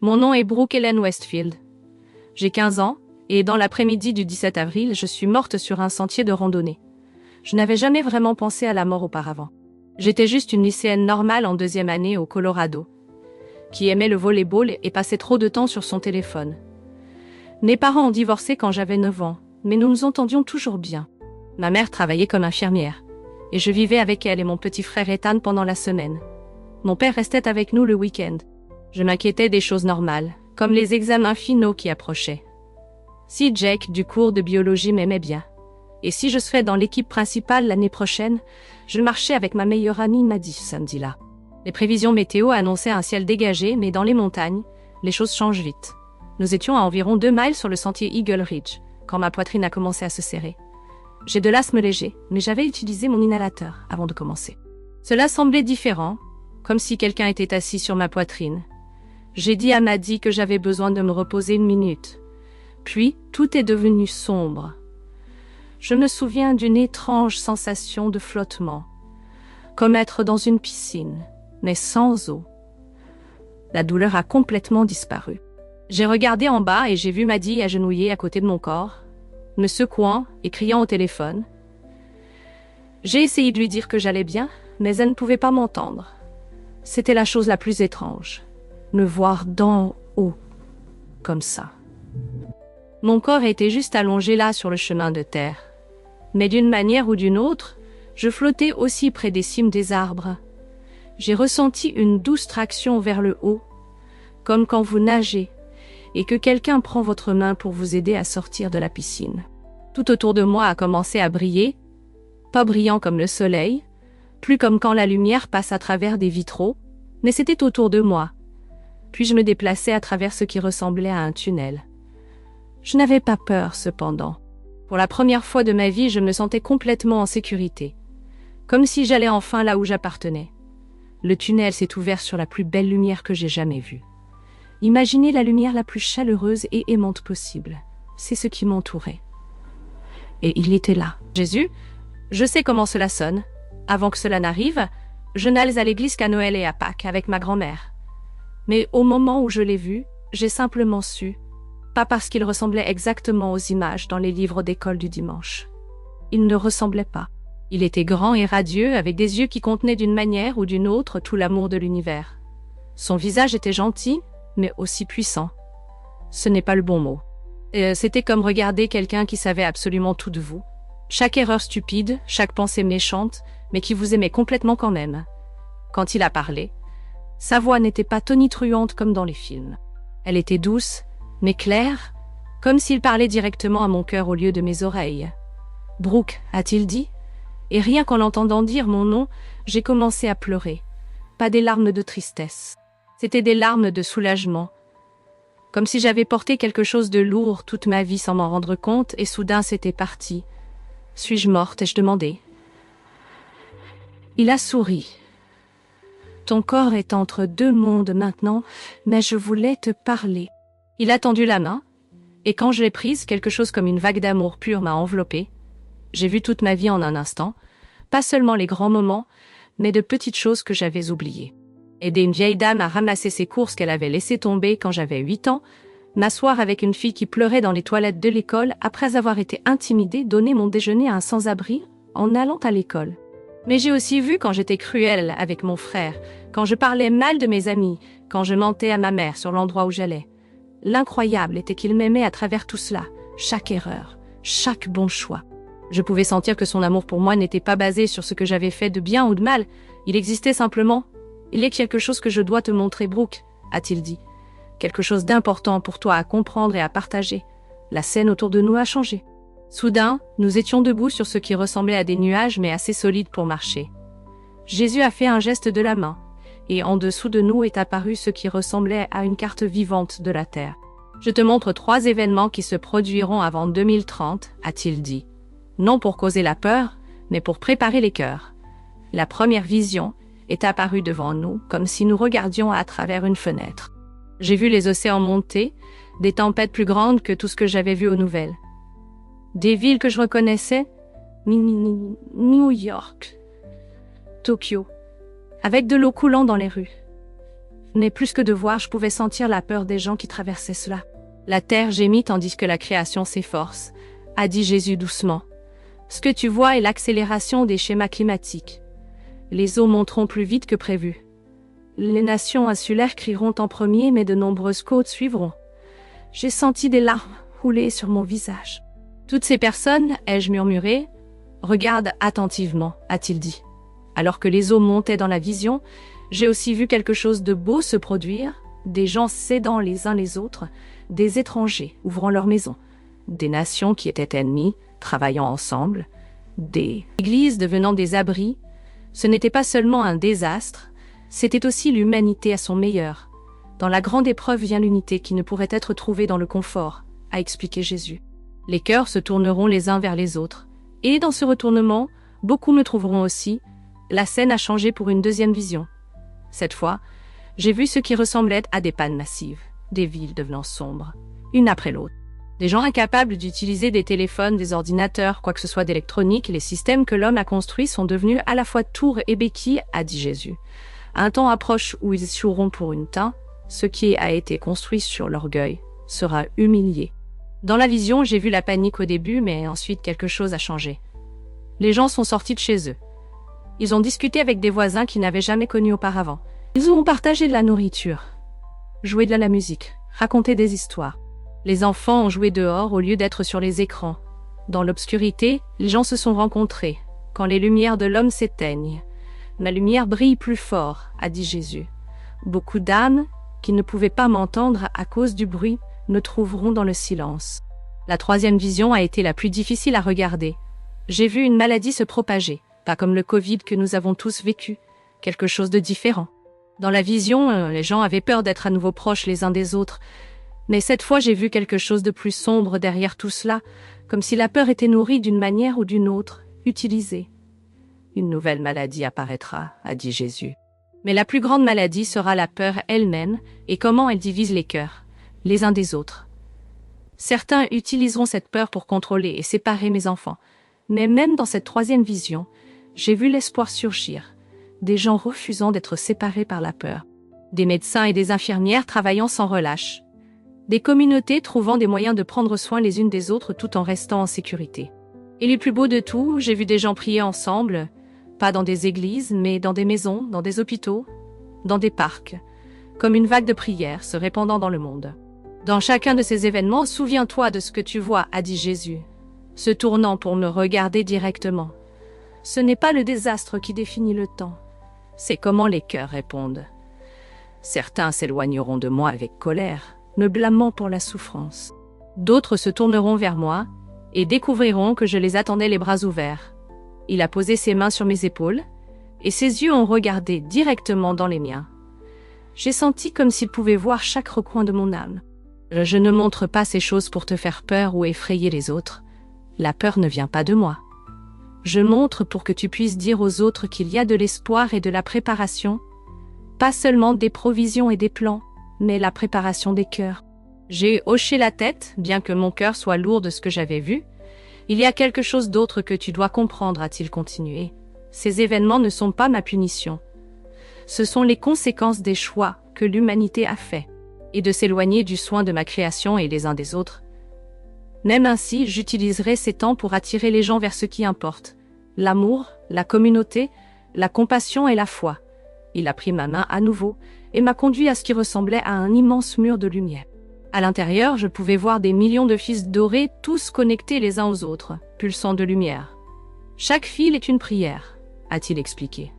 Mon nom est Brooke Ellen Westfield. J'ai 15 ans, et dans l'après-midi du 17 avril, je suis morte sur un sentier de randonnée. Je n'avais jamais vraiment pensé à la mort auparavant. J'étais juste une lycéenne normale en 2e année au Colorado, qui aimait le volley-ball et passait trop de temps sur son téléphone. Mes parents ont divorcé quand j'avais 9 ans, mais nous nous entendions toujours bien. Ma mère travaillait comme infirmière, et je vivais avec elle et mon petit frère Ethan pendant la semaine. Mon père restait avec nous le week-end. Je m'inquiétais des choses normales, comme les examens finaux qui approchaient. Si Jake du cours de biologie m'aimait bien, et si je serais dans l'équipe principale l'année prochaine, je marchais avec ma meilleure amie Maddie ce samedi-là. Les prévisions météo annonçaient un ciel dégagé, mais dans les montagnes, les choses changent vite. Nous étions à environ 2 miles sur le sentier Eagle Ridge, quand ma poitrine a commencé à se serrer. J'ai de l'asthme léger, mais j'avais utilisé mon inhalateur avant de commencer. Cela semblait différent, comme si quelqu'un était assis sur ma poitrine. J'ai dit à Maddie que j'avais besoin de me reposer 1 minute. Puis, tout est devenu sombre. Je me souviens d'une étrange sensation de flottement, comme être dans une piscine, mais sans eau. La douleur a complètement disparu. J'ai regardé en bas et j'ai vu Maddie agenouillée à côté de mon corps, me secouant et criant au téléphone. J'ai essayé de lui dire que j'allais bien, mais elle ne pouvait pas m'entendre. C'était la chose la plus étrange, me voir d'en haut, comme ça. Mon corps était juste allongé là sur le chemin de terre. Mais d'une manière ou d'une autre, je flottais aussi près des cimes des arbres. J'ai ressenti une douce traction vers le haut, comme quand vous nagez, et que quelqu'un prend votre main pour vous aider à sortir de la piscine. Tout autour de moi a commencé à briller, pas brillant comme le soleil, plus comme quand la lumière passe à travers des vitraux, mais c'était autour de moi. Puis je me déplaçais à travers ce qui ressemblait à un tunnel. Je n'avais pas peur, cependant. Pour la première fois de ma vie, je me sentais complètement en sécurité, comme si j'allais enfin là où j'appartenais. Le tunnel s'est ouvert sur la plus belle lumière que j'ai jamais vue. Imaginez la lumière la plus chaleureuse et aimante possible. C'est ce qui m'entourait. Et il était là. Jésus, je sais comment cela sonne. Avant que cela n'arrive, je n'allais à l'église qu'à Noël et à Pâques avec ma grand-mère. Mais au moment où je l'ai vu, j'ai simplement su, pas parce qu'il ressemblait exactement aux images dans les livres d'école du dimanche. Il ne ressemblait pas. Il était grand et radieux, avec des yeux qui contenaient d'une manière ou d'une autre tout l'amour de l'univers. Son visage était gentil, mais aussi puissant. Ce n'est pas le bon mot. C'était comme regarder quelqu'un qui savait absolument tout de vous. Chaque erreur stupide, chaque pensée méchante, mais qui vous aimait complètement quand même. Quand il a parlé, sa voix n'était pas tonitruante comme dans les films. Elle était douce, mais claire, comme s'il parlait directement à mon cœur au lieu de mes oreilles. « Brooke », a-t-il dit, et rien qu'en l'entendant dire mon nom, j'ai commencé à pleurer. Pas des larmes de tristesse. C'était des larmes de soulagement. Comme si j'avais porté quelque chose de lourd toute ma vie sans m'en rendre compte, et soudain c'était parti. Suis-je morte, ai-je demandé. Il a souri. Ton corps est entre 2 mondes maintenant, mais je voulais te parler. Il a tendu la main, et quand je l'ai prise, quelque chose comme une vague d'amour pur m'a enveloppée. J'ai vu toute ma vie en un instant, pas seulement les grands moments, mais de petites choses que j'avais oubliées. Aider une vieille dame à ramasser ses courses qu'elle avait laissées tomber quand j'avais 8 ans, m'asseoir avec une fille qui pleurait dans les toilettes de l'école après avoir été intimidée, donner mon déjeuner à un sans-abri en allant à l'école. Mais j'ai aussi vu quand j'étais cruelle avec mon frère, quand je parlais mal de mes amis, quand je mentais à ma mère sur l'endroit où j'allais. L'incroyable était qu'il m'aimait à travers tout cela, chaque erreur, chaque bon choix. Je pouvais sentir que son amour pour moi n'était pas basé sur ce que j'avais fait de bien ou de mal, il existait simplement. Il y a quelque chose que je dois te montrer, Brooke, a-t-il dit. Quelque chose d'important pour toi à comprendre et à partager. La scène autour de nous a changé. Soudain, nous étions debout sur ce qui ressemblait à des nuages mais assez solides pour marcher. Jésus a fait un geste de la main, et en dessous de nous est apparu ce qui ressemblait à une carte vivante de la Terre. Je te montre 3 événements qui se produiront avant 2030, a-t-il dit. Non pour causer la peur, mais pour préparer les cœurs. La première vision est apparue devant nous, comme si nous regardions à travers une fenêtre. J'ai vu les océans monter, des tempêtes plus grandes que tout ce que j'avais vu aux nouvelles. Des villes que je reconnaissais, New York, Tokyo, avec de l'eau coulant dans les rues. Mais plus que de voir, je pouvais sentir la peur des gens qui traversaient cela. La terre gémit tandis que la création s'efforce, a dit Jésus doucement. Ce que tu vois est l'accélération des schémas climatiques. Les eaux monteront plus vite que prévu. Les nations insulaires crieront en premier, mais de nombreuses côtes suivront. J'ai senti des larmes rouler sur mon visage. Toutes ces personnes, ai-je murmuré, regardent attentivement, a-t-il dit. Alors que les eaux montaient dans la vision, j'ai aussi vu quelque chose de beau se produire, des gens s'aidant les uns les autres, des étrangers ouvrant leurs maisons, des nations qui étaient ennemies, travaillant ensemble, des églises devenant des abris. Ce n'était pas seulement un désastre, c'était aussi l'humanité à son meilleur. Dans la grande épreuve vient l'unité qui ne pourrait être trouvée dans le confort, a expliqué Jésus. Les cœurs se tourneront les uns vers les autres, et dans ce retournement, beaucoup me trouveront aussi. La scène a changé pour une deuxième vision. Cette fois, j'ai vu ce qui ressemblait à des pannes massives, des villes devenant sombres, une après l'autre. Des gens incapables d'utiliser des téléphones, des ordinateurs, quoi que ce soit d'électronique, les systèmes que l'homme a construits sont devenus à la fois tours et béquilles, a dit Jésus. Un temps approche où ils échoueront pour une teinte, ce qui a été construit sur l'orgueil sera humilié. Dans la vision, j'ai vu la panique au début, mais ensuite quelque chose a changé. Les gens sont sortis de chez eux. Ils ont discuté avec des voisins qu'ils n'avaient jamais connus auparavant. Ils ont partagé de la nourriture, joué de la musique, raconté des histoires. Les enfants ont joué dehors au lieu d'être sur les écrans. Dans l'obscurité, les gens se sont rencontrés. Quand les lumières de l'homme s'éteignent, ma lumière brille plus fort, a dit Jésus. Beaucoup d'âmes, qui ne pouvaient pas m'entendre à cause du bruit, me trouveront dans le silence. La troisième vision a été la plus difficile à regarder. J'ai vu une maladie se propager, pas comme le Covid que nous avons tous vécu, quelque chose de différent. Dans la vision, les gens avaient peur d'être à nouveau proches les uns des autres, mais cette fois j'ai vu quelque chose de plus sombre derrière tout cela, comme si la peur était nourrie d'une manière ou d'une autre, utilisée. Une nouvelle maladie apparaîtra, a dit Jésus. Mais la plus grande maladie sera la peur elle-même et comment elle divise les cœurs, les uns des autres. Certains utiliseront cette peur pour contrôler et séparer mes enfants, mais même dans cette troisième vision, j'ai vu l'espoir surgir, des gens refusant d'être séparés par la peur, des médecins et des infirmières travaillant sans relâche, des communautés trouvant des moyens de prendre soin les unes des autres tout en restant en sécurité. Et le plus beau de tout, j'ai vu des gens prier ensemble, pas dans des églises, mais dans des maisons, dans des hôpitaux, dans des parcs, comme une vague de prières se répandant dans le monde. Dans chacun de ces événements, souviens-toi de ce que tu vois, a dit Jésus, se tournant pour me regarder directement. Ce n'est pas le désastre qui définit le temps, c'est comment les cœurs répondent. Certains s'éloigneront de moi avec colère, me blâmant pour la souffrance. D'autres se tourneront vers moi et découvriront que je les attendais les bras ouverts. Il a posé ses mains sur mes épaules et ses yeux ont regardé directement dans les miens. J'ai senti comme s'il pouvait voir chaque recoin de mon âme. Je ne montre pas ces choses pour te faire peur ou effrayer les autres. La peur ne vient pas de moi. Je montre pour que tu puisses dire aux autres qu'il y a de l'espoir et de la préparation, pas seulement des provisions et des plans, mais la préparation des cœurs. J'ai hoché la tête, bien que mon cœur soit lourd de ce que j'avais vu. Il y a quelque chose d'autre que tu dois comprendre, a-t-il continué. Ces événements ne sont pas ma punition. Ce sont les conséquences des choix que l'humanité a faits, et de s'éloigner du soin de ma création et les uns des autres. Même ainsi, j'utiliserai ces temps pour attirer les gens vers ce qui importe. L'amour, la communauté, la compassion et la foi. Il a pris ma main à nouveau et m'a conduit à ce qui ressemblait à un immense mur de lumière. À l'intérieur, je pouvais voir des millions de fils dorés, tous connectés les uns aux autres, pulsant de lumière. Chaque fil est une prière, a-t-il expliqué.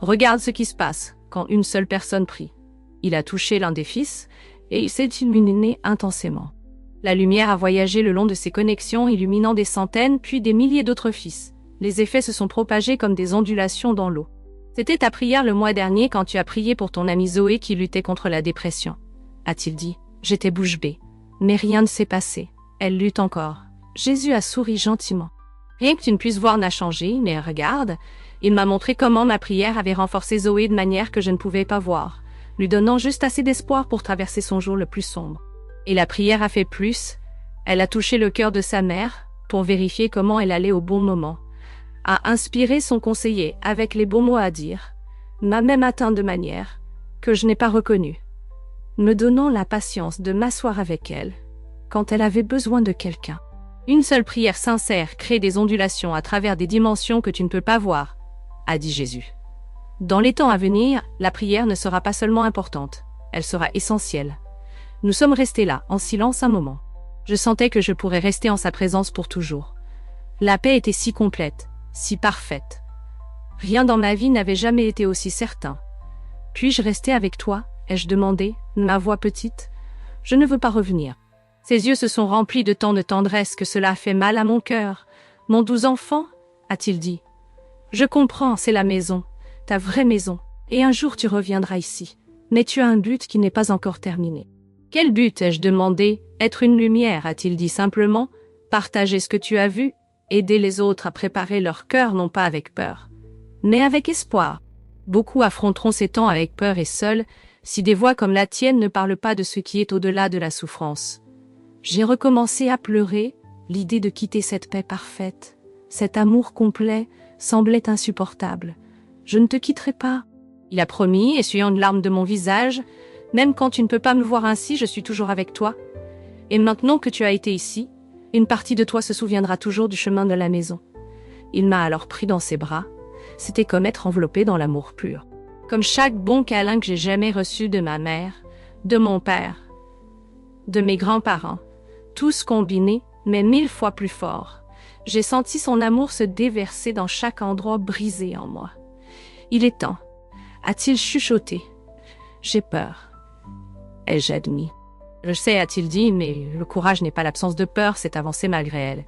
Regarde ce qui se passe quand une seule personne prie. Il a touché l'un des fils et il s'est illuminé intensément. La lumière a voyagé le long de ces connexions, illuminant des centaines puis des milliers d'autres fils. Les effets se sont propagés comme des ondulations dans l'eau. C'était ta prière le mois dernier quand tu as prié pour ton amie Zoé qui luttait contre la dépression, a-t-il dit. J'étais bouche bée. Mais rien ne s'est passé. Elle lutte encore. Jésus a souri gentiment. Rien que tu ne puisses voir n'a changé, mais regarde, il m'a montré comment ma prière avait renforcé Zoé de manière que je ne pouvais pas voir, lui donnant juste assez d'espoir pour traverser son jour le plus sombre. Et la prière a fait plus. Elle a touché le cœur de sa mère pour vérifier comment elle allait au bon moment, a inspiré son conseiller avec les bons mots à dire, m'a même atteint de manière que je n'ai pas reconnue, me donnant la patience de m'asseoir avec elle quand elle avait besoin de quelqu'un. Une seule prière sincère crée des ondulations à travers des dimensions que tu ne peux pas voir, a dit Jésus. Dans les temps à venir, la prière ne sera pas seulement importante, elle sera essentielle. Nous sommes restés là, en silence un moment. Je sentais que je pourrais rester en sa présence pour toujours. La paix était si complète, si parfaite. Rien dans ma vie n'avait jamais été aussi certain. Puis-je rester avec toi, ai-je demandé, ma voix petite. Je ne veux pas revenir. Ses yeux se sont remplis de tant de tendresse que cela a fait mal à mon cœur. Mon doux enfant, a-t-il dit. Je comprends, c'est la maison, ta vraie maison, et un jour tu reviendras ici. Mais tu as un but qui n'est pas encore terminé. Quel but, ai-je demandé? Être une lumière, a-t-il dit simplement. Partager ce que tu as vu, aider les autres à préparer leur cœur non pas avec peur, mais avec espoir. Beaucoup affronteront ces temps avec peur et seuls, si des voix comme la tienne ne parlent pas de ce qui est au-delà de la souffrance. J'ai recommencé à pleurer, l'idée de quitter cette paix parfaite, cet amour complet, semblait insupportable. Je ne te quitterai pas. Il a promis, essuyant une larme de mon visage, même quand tu ne peux pas me voir ainsi, je suis toujours avec toi. Et maintenant que tu as été ici, une partie de toi se souviendra toujours du chemin de la maison. Il m'a alors pris dans ses bras. C'était comme être enveloppé dans l'amour pur. Comme chaque bon câlin que j'ai jamais reçu de ma mère, de mon père, de mes grands-parents, tous combinés, mais 1000 fois plus forts. J'ai senti son amour se déverser dans chaque endroit brisé en moi. Il est temps, a-t-il chuchoté. J'ai peur, ai-je admis. Je sais, a-t-il dit, mais le courage n'est pas l'absence de peur, c'est avancer malgré elle.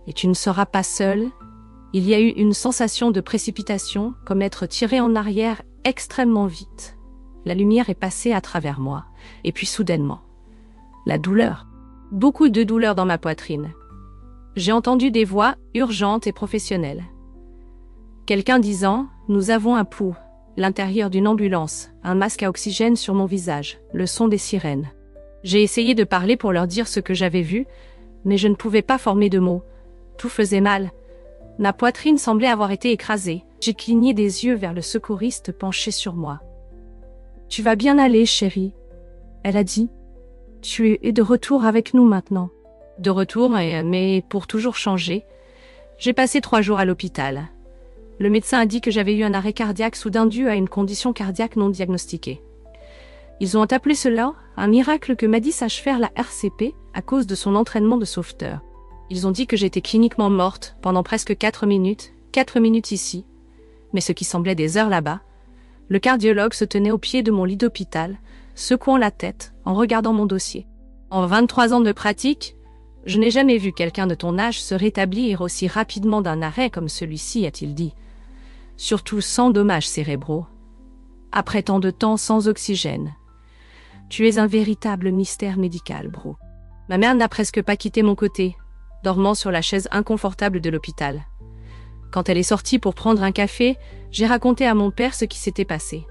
Et tu ne seras pas seul. Il y a eu une sensation de précipitation, comme être tiré en arrière extrêmement vite. La lumière est passée à travers moi, et puis soudainement, la douleur. Beaucoup de douleur dans ma poitrine. J'ai entendu des voix urgentes et professionnelles. Quelqu'un disant « Nous avons un pouls », l'intérieur d'une ambulance, un masque à oxygène sur mon visage, le son des sirènes. J'ai essayé de parler pour leur dire ce que j'avais vu, mais je ne pouvais pas former de mots. Tout faisait mal. Ma poitrine semblait avoir été écrasée. J'ai cligné des yeux vers le secouriste penché sur moi. « Tu vas bien aller, chérie, » elle a dit. « Tu es de retour avec nous maintenant. » De retour, mais pour toujours changer. J'ai passé 3 jours à l'hôpital. Le médecin a dit que j'avais eu un arrêt cardiaque soudain dû à une condition cardiaque non diagnostiquée. Ils ont appelé cela un miracle que m'a dit sage faire la RCP à cause de son entraînement de sauveteur. Ils ont dit que j'étais cliniquement morte pendant presque 4 minutes ici, mais ce qui semblait des heures là-bas. Le cardiologue se tenait au pied de mon lit d'hôpital, secouant la tête en regardant mon dossier. En 23 ans de pratique, je n'ai jamais vu quelqu'un de ton âge se rétablir aussi rapidement d'un arrêt comme celui-ci, a-t-il dit. Surtout sans dommages cérébraux. Après tant de temps sans oxygène. Tu es un véritable mystère médical, bro. Ma mère n'a presque pas quitté mon côté, dormant sur la chaise inconfortable de l'hôpital. Quand elle est sortie pour prendre un café, j'ai raconté à mon père ce qui s'était passé.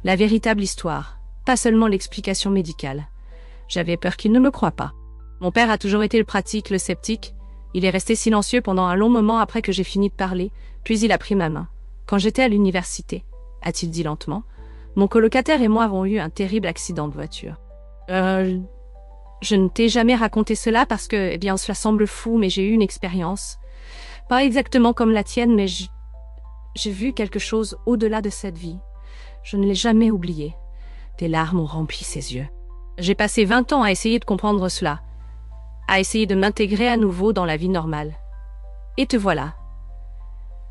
La véritable histoire, pas seulement l'explication médicale. J'avais peur qu'il ne me croie pas. Mon père a toujours été le pratique, le sceptique. Il est resté silencieux pendant un long moment après que j'ai fini de parler, puis il a pris ma main. Quand j'étais à l'université, a-t-il dit lentement, mon colocataire et moi avons eu un terrible accident de voiture. Je ne t'ai jamais raconté cela parce que, eh bien, cela semble fou, mais j'ai eu une expérience. Pas exactement comme la tienne, mais j'ai vu quelque chose au-delà de cette vie. Je ne l'ai jamais oublié. Des larmes ont rempli ses yeux. J'ai passé 20 ans à essayer de comprendre cela, à essayer de m'intégrer à nouveau dans la vie normale. Et te voilà.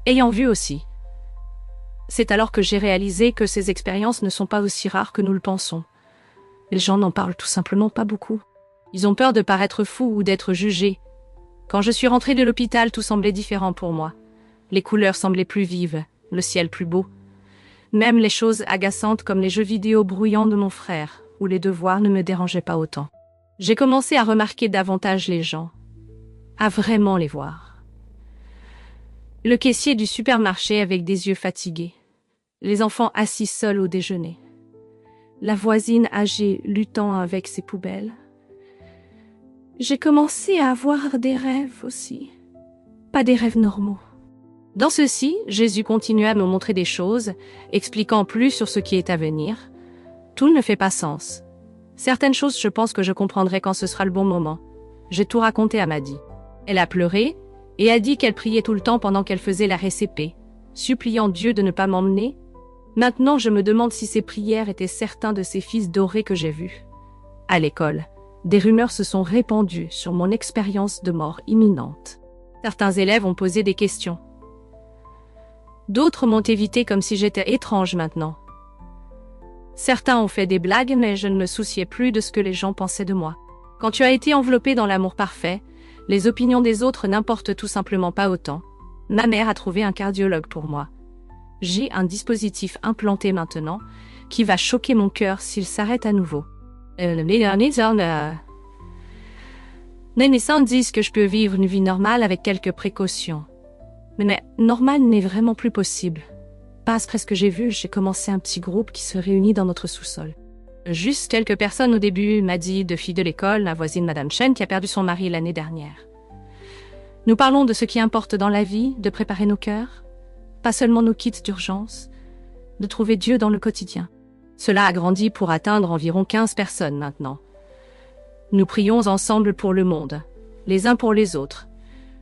Ayant vu aussi. C'est alors que j'ai réalisé que ces expériences ne sont pas aussi rares que nous le pensons. Les gens n'en parlent tout simplement pas beaucoup. Ils ont peur de paraître fous ou d'être jugés. Quand je suis rentrée de l'hôpital, tout semblait différent pour moi. Les couleurs semblaient plus vives, le ciel plus beau. Même les choses agaçantes comme les jeux vidéo bruyants de mon frère ou les devoirs ne me dérangeaient pas autant. J'ai commencé à remarquer davantage les gens, à vraiment les voir. Le caissier du supermarché avec des yeux fatigués, les enfants assis seuls au déjeuner, la voisine âgée luttant avec ses poubelles. J'ai commencé à avoir des rêves aussi, pas des rêves normaux. Dans ceci, Jésus continua à me montrer des choses, expliquant plus sur ce qui est à venir. Tout ne fait pas sens. Certaines choses, je pense que je comprendrai quand ce sera le bon moment. J'ai tout raconté à Maddie. Elle a pleuré et a dit qu'elle priait tout le temps pendant qu'elle faisait la RCP, suppliant Dieu de ne pas m'emmener. Maintenant, je me demande si ces prières étaient certains de ces fils dorés que j'ai vus. À l'école, des rumeurs se sont répandues sur mon expérience de mort imminente. Certains élèves ont posé des questions. D'autres m'ont évité comme si j'étais étrange maintenant. Certains ont fait des blagues, mais je ne me souciais plus de ce que les gens pensaient de moi. Quand tu as été enveloppé dans l'amour parfait, les opinions des autres n'importent tout simplement pas autant. Ma mère a trouvé un cardiologue pour moi. J'ai un dispositif implanté maintenant qui va choquer mon cœur s'il s'arrête à nouveau. Les médecins disent que je peux vivre une vie normale avec quelques précautions. Mais normal n'est vraiment plus possible. Pas après ce que j'ai vu, j'ai commencé un petit groupe qui se réunit dans notre sous-sol. Juste quelques personnes au début, m'a dit deux filles de l'école, la voisine Madame Chen qui a perdu son mari l'année dernière. Nous parlons de ce qui importe dans la vie, de préparer nos cœurs, pas seulement nos kits d'urgence, de trouver Dieu dans le quotidien. Cela a grandi pour atteindre environ 15 personnes maintenant. Nous prions ensemble pour le monde, les uns pour les autres.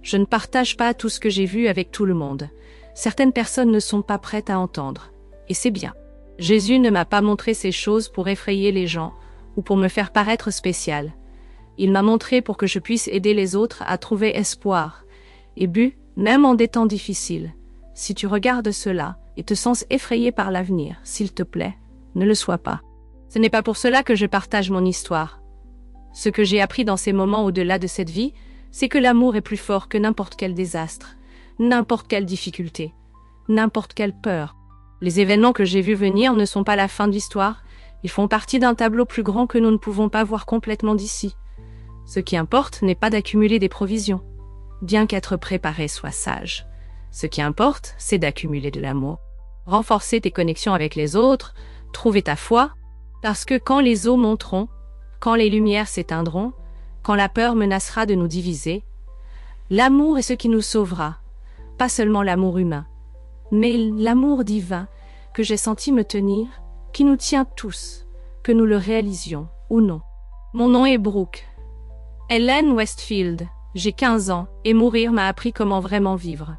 Je ne partage pas tout ce que j'ai vu avec tout le monde. Certaines personnes ne sont pas prêtes à entendre, et c'est bien. Jésus ne m'a pas montré ces choses pour effrayer les gens ou pour me faire paraître spécial. Il m'a montré pour que je puisse aider les autres à trouver espoir et but, même en des temps difficiles. Si tu regardes cela et te sens effrayé par l'avenir, s'il te plaît, ne le sois pas. Ce n'est pas pour cela que je partage mon histoire. Ce que j'ai appris dans ces moments au-delà de cette vie, c'est que l'amour est plus fort que n'importe quel désastre, n'importe quelle difficulté, n'importe quelle peur. Les événements que j'ai vus venir ne sont pas la fin de l'histoire, ils font partie d'un tableau plus grand que nous ne pouvons pas voir complètement d'ici. Ce qui importe n'est pas d'accumuler des provisions, bien qu'être préparé soit sage. Ce qui importe, c'est d'accumuler de l'amour. Renforcer tes connexions avec les autres, trouver ta foi, parce que quand les eaux monteront, quand les lumières s'éteindront, quand la peur menacera de nous diviser, l'amour est ce qui nous sauvera, pas seulement l'amour humain, mais l'amour divin que j'ai senti me tenir, qui nous tient tous, que nous le réalisions ou non. Mon nom est Brooke. Ellen Westfield, j'ai 15 ans, et mourir m'a appris comment vraiment vivre.